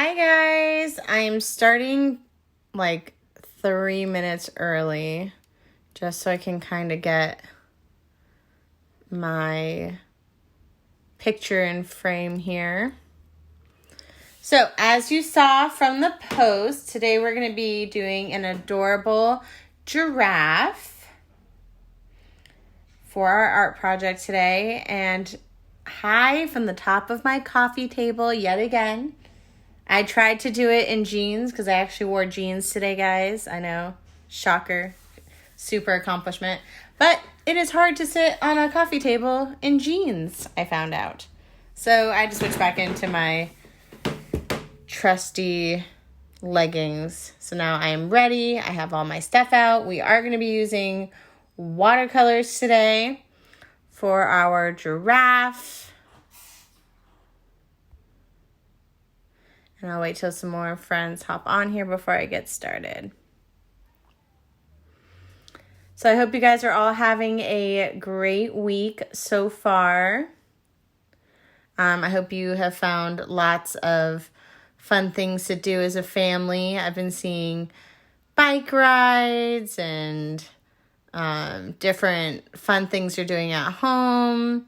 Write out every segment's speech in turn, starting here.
Hi guys, I'm starting like 3 minutes early just so I can kind of get my picture in frame here. So as you saw from the post, today we're going to be doing an adorable giraffe for our art project today. And hi from the top of my coffee table yet again. I tried to do it in jeans because I actually wore jeans today, guys. I know, shocker, super accomplishment. But it is hard to sit on a coffee table in jeans, I found out. So I just switched back into my trusty leggings. So now I am ready. I have all my stuff out. We are going to be using watercolors today for our giraffe. And I'll wait till some more friends hop on here before I get started. So I hope you guys are all having a great week so far. I hope you have found lots of fun things to do as a family. I've been seeing bike rides and different fun things you're doing at home,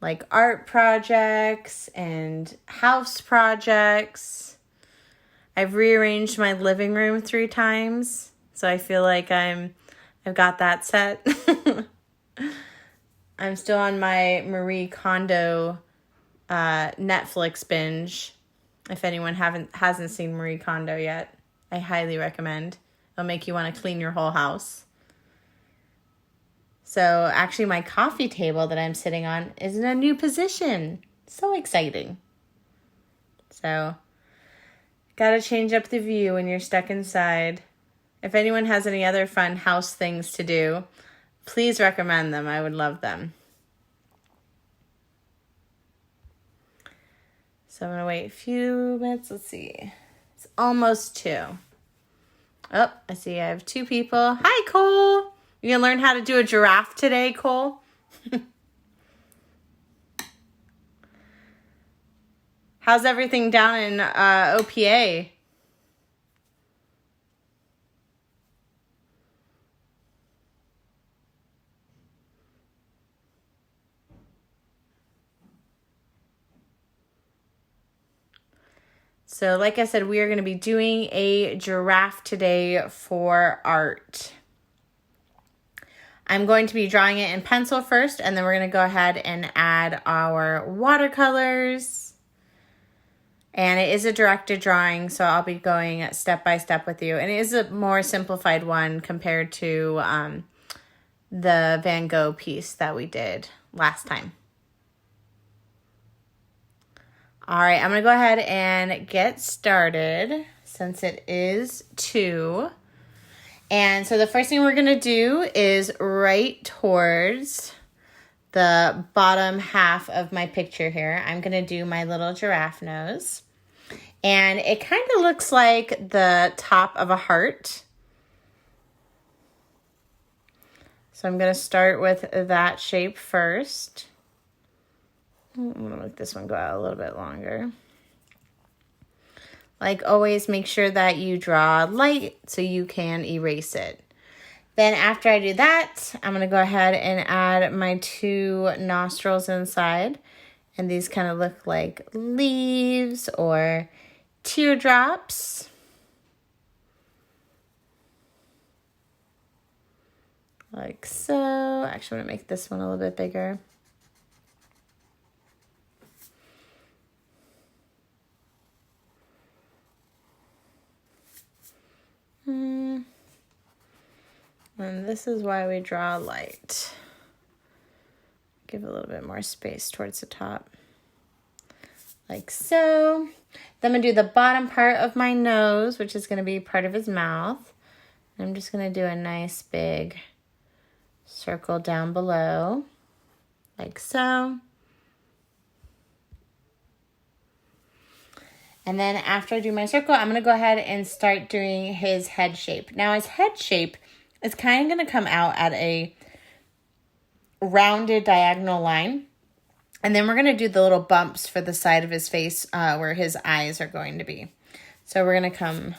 like art projects and house projects. I've rearranged my living room 3 times, so I feel like I've got that set. I'm still on my Marie Kondo Netflix binge. If anyone hasn't seen Marie Kondo yet, I highly recommend. It'll make you want to clean your whole house. So actually my coffee table that I'm sitting on is in a new position. So exciting. So gotta change up the view when you're stuck inside. If anyone has any other fun house things to do, please recommend them. I would love them. So I'm going to wait a few minutes. Let's see. It's almost 2. Oh, I see I have 2 people. Hi, Cole. You going to learn how to do a giraffe today, Cole? How's everything down in OPA? So like I said, we are going to be doing a giraffe today for art. I'm going to be drawing it in pencil first, and then we're going to go ahead and add our watercolors. And it is a directed drawing, so I'll be going step by step with you. And it is a more simplified one compared to the Van Gogh piece that we did last time. All right, I'm going to go ahead and get started since it is 2. And so the first thing we're going to do is right towards the bottom half of my picture here. I'm going to do my little giraffe nose. And it kind of looks like the top of a heart. So I'm going to start with that shape first. I'm going to make this one go out a little bit longer. Like always, make sure that you draw light so you can erase it. Then after I do that, I'm going to go ahead and add my 2 nostrils inside. And these kind of look like leaves or teardrops. Like so. Actually, I'm going to make this one a little bit bigger. And this is why we draw light. Give a little bit more space towards the top. Like so. Then I'm going to do the bottom part of my nose, which is going to be part of his mouth. I'm just going to do a nice big circle down below. Like so. And then after I do my circle, I'm going to go ahead and start doing his head shape. Now his head shape is kind of going to come out at a rounded diagonal line. And then we're going to do the little bumps for the side of his face where his eyes are going to be. So we're going to come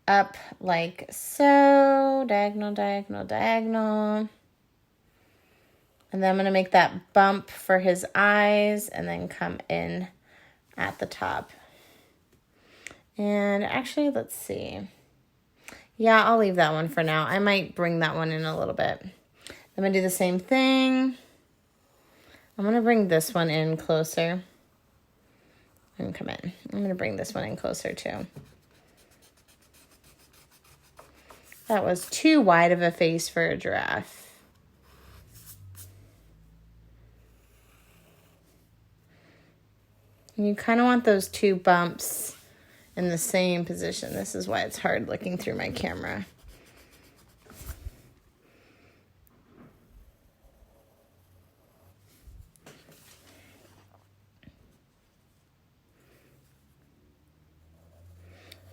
up like so, diagonal, diagonal, diagonal. And then I'm going to make that bump for his eyes and then come in at the top. And actually, let's see. Yeah, I'll leave that one for now. I might bring that one in a little bit. I'm going to do the same thing. I'm going to bring this one in closer. And come in. I'm going to bring this one in closer too. That was too wide of a face for a giraffe. And you kind of want those two bumps in the same position. This is why it's hard looking through my camera.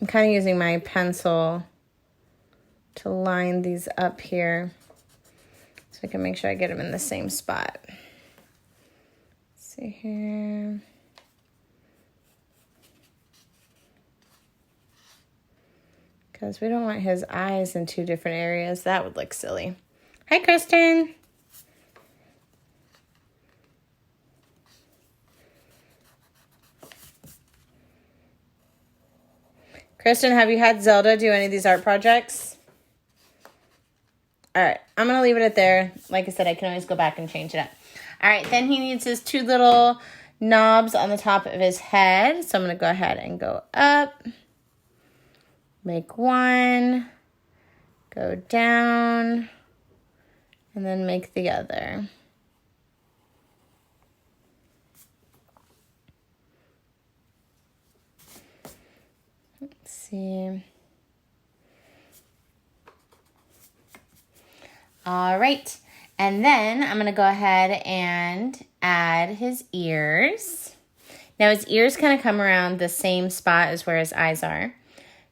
I'm kind of using my pencil to line these up here so I can make sure I get them in the same spot. Let's see here. Because we don't want his eyes in two different areas. That would look silly. Hi, Kristen. Kristen, have you had Zelda do any of these art projects? All right, I'm going to leave it at there. Like I said, I can always go back and change it up. All right, then he needs his two little knobs on the top of his head. So I'm going to go ahead and go up. Make one. Go down. And then make the other. Let's see. All right, and then I'm gonna go ahead and add his ears. Now his ears kind of come around the same spot as where his eyes are.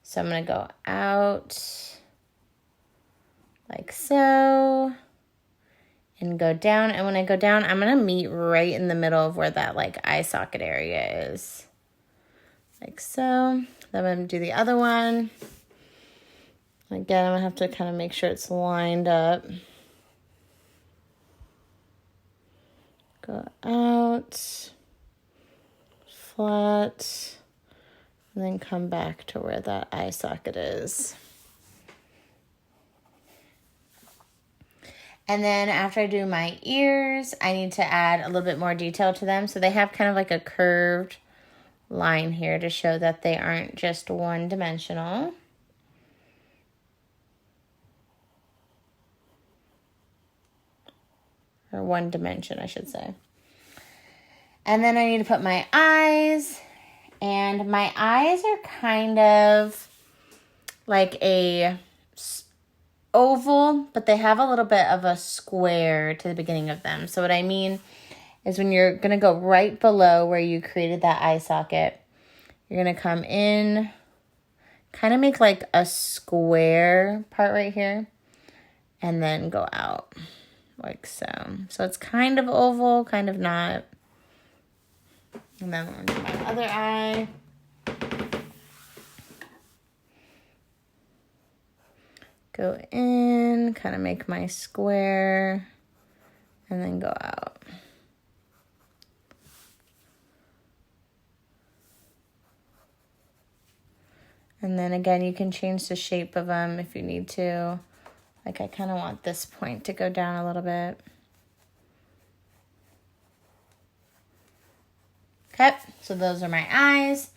So I'm gonna go out like so and go down. And when I go down, I'm gonna meet right in the middle of where that like eye socket area is. Like so. Then I'm gonna do the other one. Again, I'm going to have to kind of make sure it's lined up. Go out, flat, and then come back to where that eye socket is. And then after I do my ears, I need to add a little bit more detail to them. So they have kind of like a curved line here to show that they aren't just one-dimensional. Or one dimension, I should say. And then I need to put my eyes. And my eyes are kind of like a oval, but they have a little bit of a square to the beginning of them. So what I mean is when you're going to go right below where you created that eye socket, you're going to come in, kind of make like a square part right here, and then go out. Like so. So it's kind of oval, kind of not. And then we'll do my other eye. Go in, kind of make my square, and then go out. And then again, you can change the shape of them if you need to. Like I kind of want this point to go down a little bit. Okay, so those are my eyes.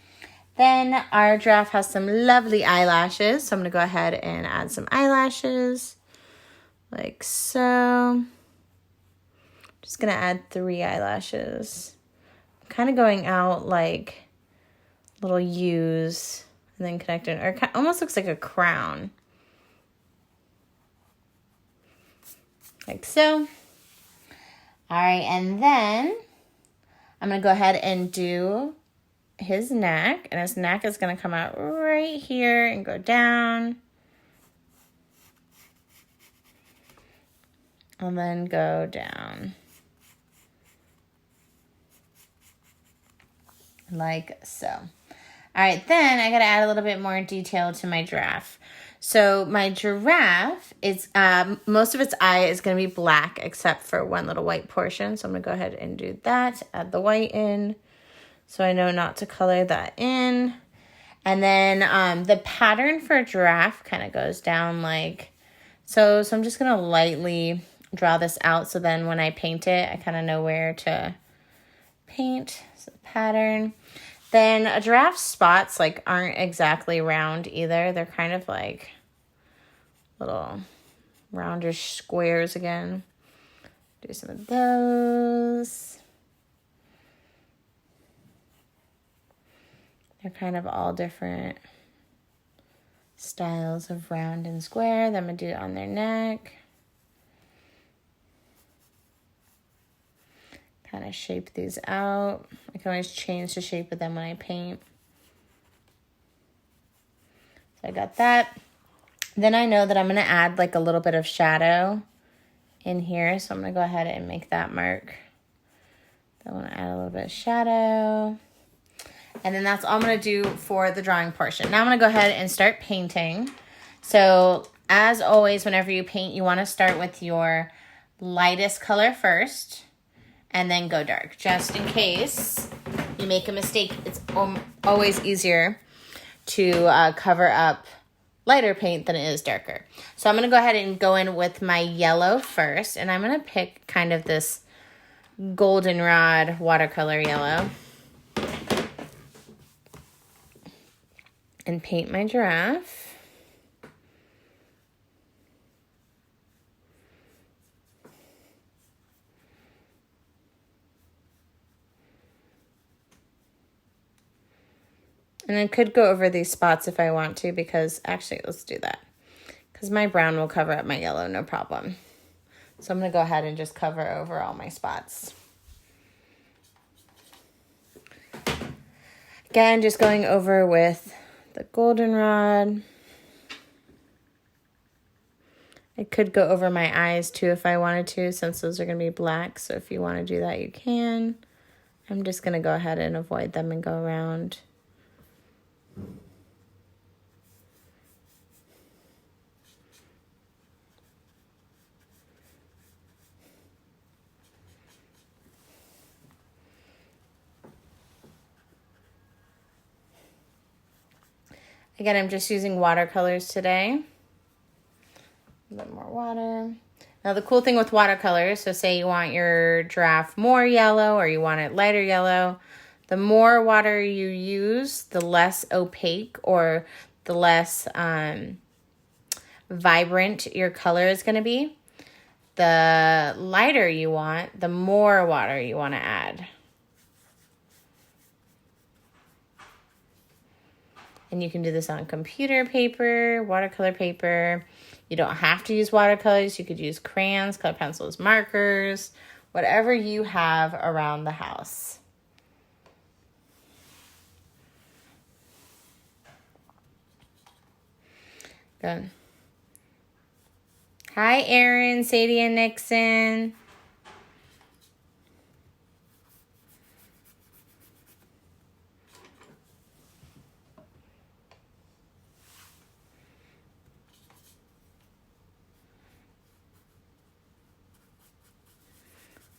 Then our giraffe has some lovely eyelashes. So I'm going to go ahead and add some eyelashes. Like so. Just going to add 3 eyelashes. I'm kind of going out like little U's and then connecting. Or it almost looks like a crown. Like so. All right, and then I'm going to go ahead and do his neck. And his neck is going to come out right here and go down. And then go down. like so. All right, then I gotta add a little bit more detail to my giraffe. So my giraffe is, most of its eye is gonna be black except for one little white portion. So I'm gonna go ahead and do that, add the white in, so I know not to color that in. And then the pattern for a giraffe kind of goes down like so. So I'm just going to lightly draw this out so then when I paint it, I kind of know where to paint. So the pattern. Then a giraffe's spots like aren't exactly round either. They're kind of like little roundish squares again. Do some of those. They're kind of all different styles of round and square. Then I'm going to do it on their neck. Kind of shape these out. I can always change the shape of them when I paint. So I got that. Then I know that I'm going to add like a little bit of shadow in here. So I'm going to go ahead and make that mark. I want to add a little bit of shadow. And then that's all I'm going to do for the drawing portion. Now I'm going to go ahead and start painting. So as always, whenever you paint, you want to start with your lightest color first and then go dark. Just in case you make a mistake, it's always easier to cover up lighter paint than it is darker. So I'm going to go ahead and go in with my yellow first. And I'm going to pick kind of this goldenrod watercolor yellow. And paint my giraffe. And I could go over these spots if I want to, because actually, let's do that. Because my brown will cover up my yellow, no problem. So I'm going to go ahead and just cover over all my spots. Again, just going over with the goldenrod. I could go over my eyes too if I wanted to, since those are going to be black. So if you want to do that, you can. I'm just going to go ahead and avoid them and go around. Again, I'm just using watercolors today. A bit more water. Now the cool thing with watercolors, so say you want your giraffe more yellow or you want it lighter yellow, the more water you use, the less opaque or the less vibrant your color is going to be. The lighter you want, the more water you want to add. And you can do this on computer paper, watercolor paper. You don't have to use watercolors. You could use crayons, color pencils, markers, whatever you have around the house. Good. Hi, Erin, Sadie, and Nixon.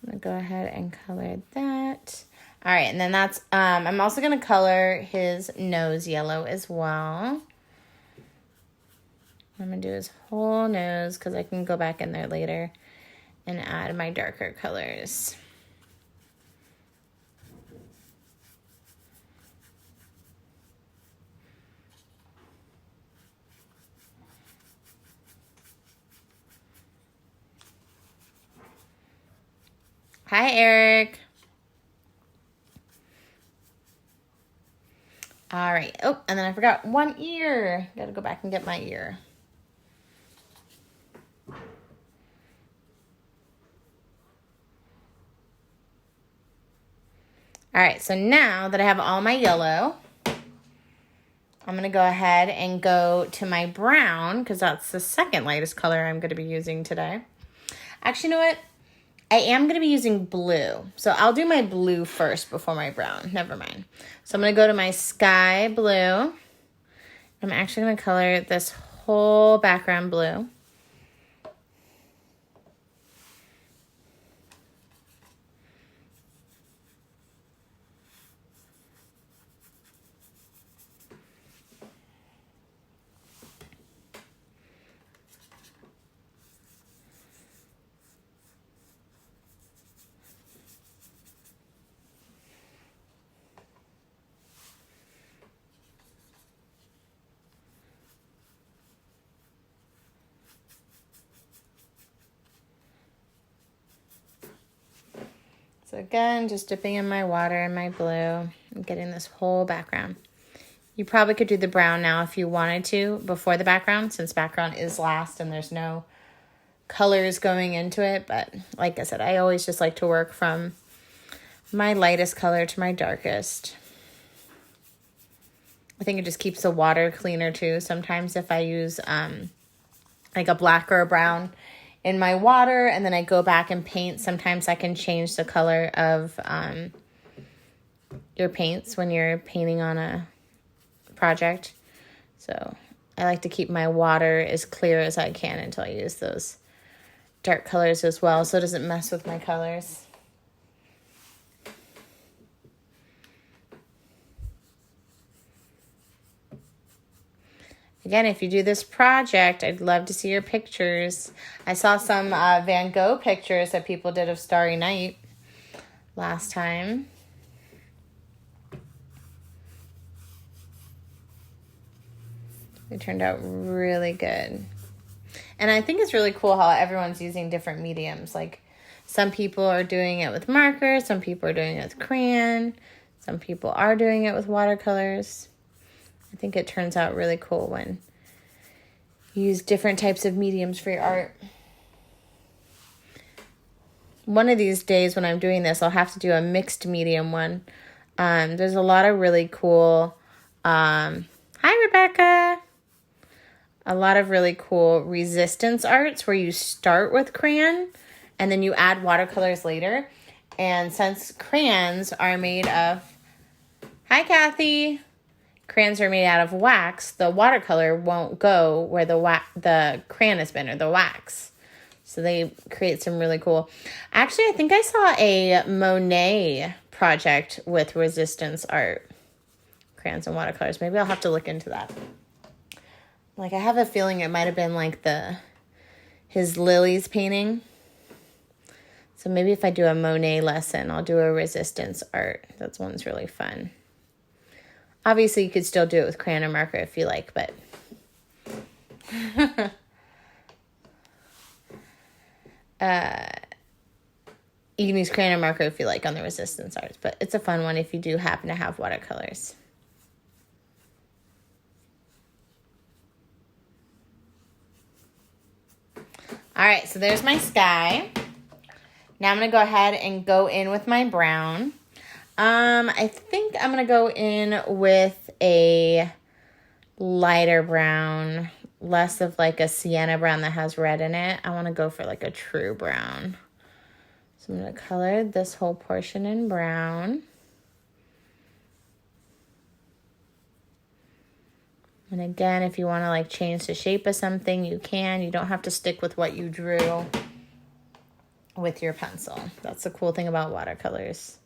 I'm going to go ahead and color that. All right, and then that's, I'm also going to color his nose yellow as well. I'm going to do his whole nose because I can go back in there later and add my darker colors. Hi, Eric. All right. Oh, and then I forgot one ear. Got to go back and get my ear. All right, so now that I have all my yellow, I'm going to go ahead and go to my brown, because that's the second lightest color I'm going to be using today. Actually, you know what? I am going to be using blue. So I'll do my blue first before my brown. Never mind. So I'm going to go to my sky blue. I'm actually going to color this whole background blue. So again, just dipping in my water and my blue and getting this whole background. You probably could do the brown now if you wanted to before the background, since background is last and there's no colors going into it. But like I said, I always just like to work from my lightest color to my darkest. I think it just keeps the water cleaner too. Sometimes if I use like a black or a brown in my water and then I go back and paint, sometimes I can change the color of your paints when you're painting on a project. So I like to keep my water as clear as I can until I use those dark colors as well, so it doesn't mess with my colors. Again, if you do this project, I'd love to see your pictures. I saw some Van Gogh pictures that people did of Starry Night last time. It turned out really good. And I think it's really cool how everyone's using different mediums. Like some people are doing it with marker, some people are doing it with crayon, some people are doing it with watercolors. I think it turns out really cool when you use different types of mediums for your art. One of these days when I'm doing this, I'll have to do a mixed medium one. There's a lot of really cool, hi Rebecca, a lot of really cool resistance arts where you start with crayon and then you add watercolors later. And since crayons are made of, hi Kathy, crayons are made out of wax, the watercolor won't go where the crayon has been, or the wax. So they create some really cool. Actually, I think I saw a Monet project with resistance art, crayons and watercolors. Maybe I'll have to look into that. Like I have a feeling it might have been like his lilies painting. So maybe if I do a Monet lesson, I'll do a resistance art. That one's really fun. Obviously, you could still do it with crayon and marker if you like, but you can use crayon and marker if you like on the resistance arts, but it's a fun one if you do happen to have watercolors. All right, so there's my sky. Now I'm going to go ahead and go in with my brown. I think I'm going to go in with a lighter brown, less of like a sienna brown that has red in it. I want to go for like a true brown. So I'm going to color this whole portion in brown. And again, if you want to like change the shape of something, you can. You don't have to stick with what you drew with your pencil. That's the cool thing about watercolors.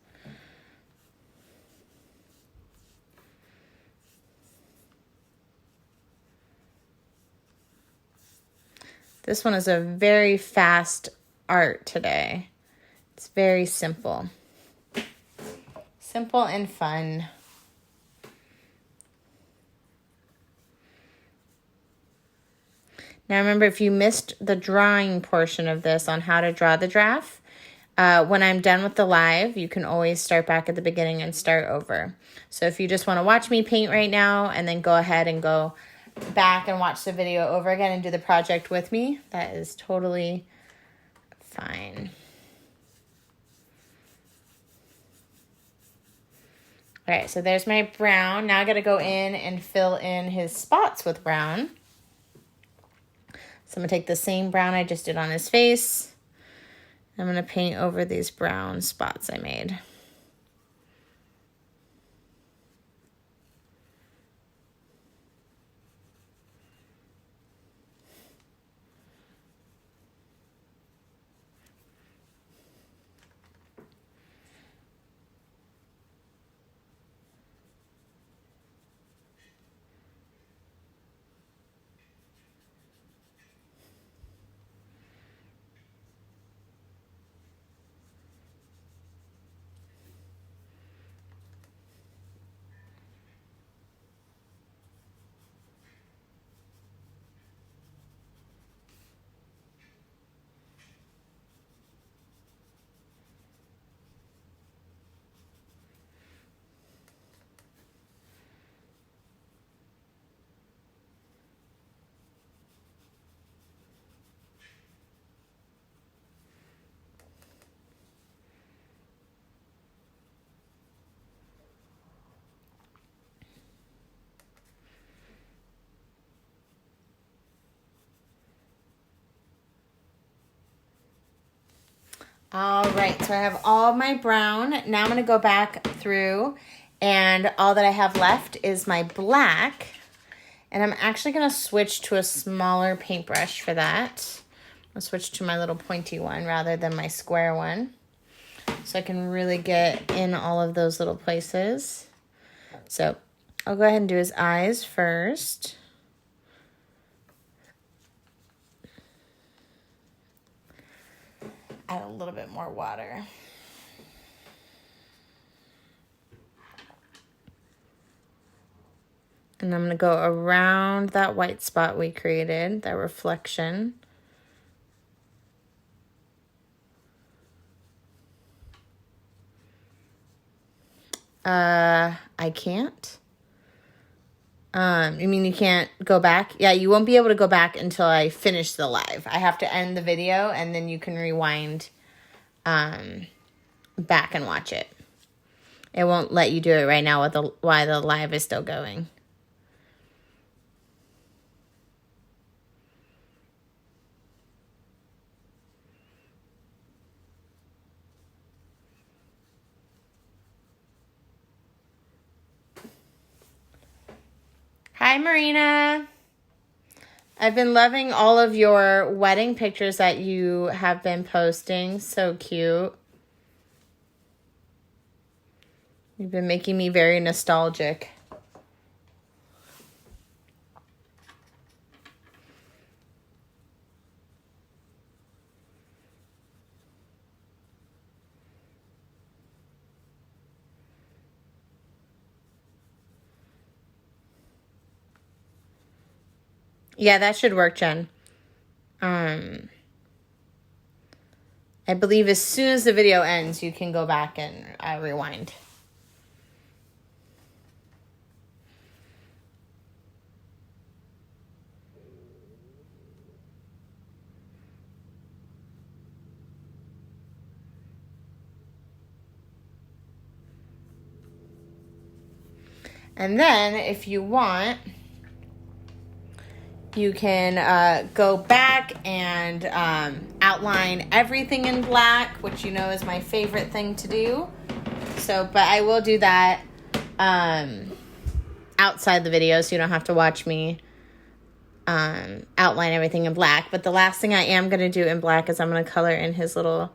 This one is a very fast art today. It's very simple. Simple and fun. Now remember, if you missed the drawing portion of this on how to draw the giraffe, when I'm done with the live, you can always start back at the beginning and start over. So if you just want to watch me paint right now and then go ahead and go back and watch the video over again and do the project with me, that is totally fine. All right, so there's my brown. Now I got to go in and fill in his spots with brown. So I'm going to take the same brown I just did on his face. I'm going to paint over these brown spots I made. All right, so I have all my brown. Now I'm going to go back through, and all that I have left is my black. And I'm actually going to switch to a smaller paintbrush for that. I'll switch to my little pointy one rather than my square one, so I can really get in all of those little places. So I'll go ahead and do his eyes first. Add a little bit more water. And I'm going to go around that white spot we created, that reflection. I can't. You mean you can't go back? Yeah, you won't be able to go back until I finish the live. I have to end the video, and then you can rewind back and watch it. It won't let you do it right now while the live is still going. Hi, Marina. I've been loving all of your wedding pictures that you have been posting. So cute. You've been making me very nostalgic. Yeah, that should work, Jen. I believe as soon as the video ends, you can go back and rewind. And then, if you want, you can go back and outline everything in black, which you know is my favorite thing to do. So, but I will do that outside the video, so you don't have to watch me outline everything in black. But the last thing I am going to do in black is I'm going to color in his little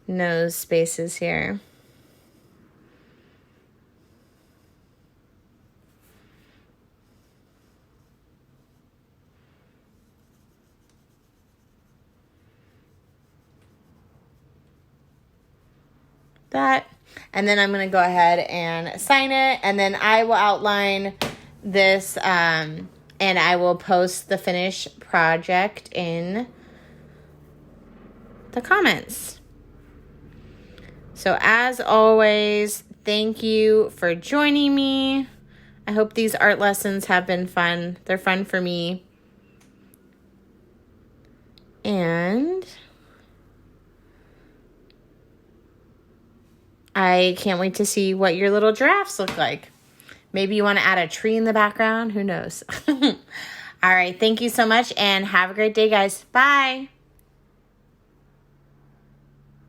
nose spaces here. That, and then I'm going to go ahead and sign it, and then I will outline this and I will post the finished project in the comments. So as always, thank you for joining me. I hope these art lessons have been fun. They're fun for me. And I can't wait to see what your little giraffes look like. Maybe you want to add a tree in the background. Who knows? All right. Thank you so much, and have a great day, guys. Bye.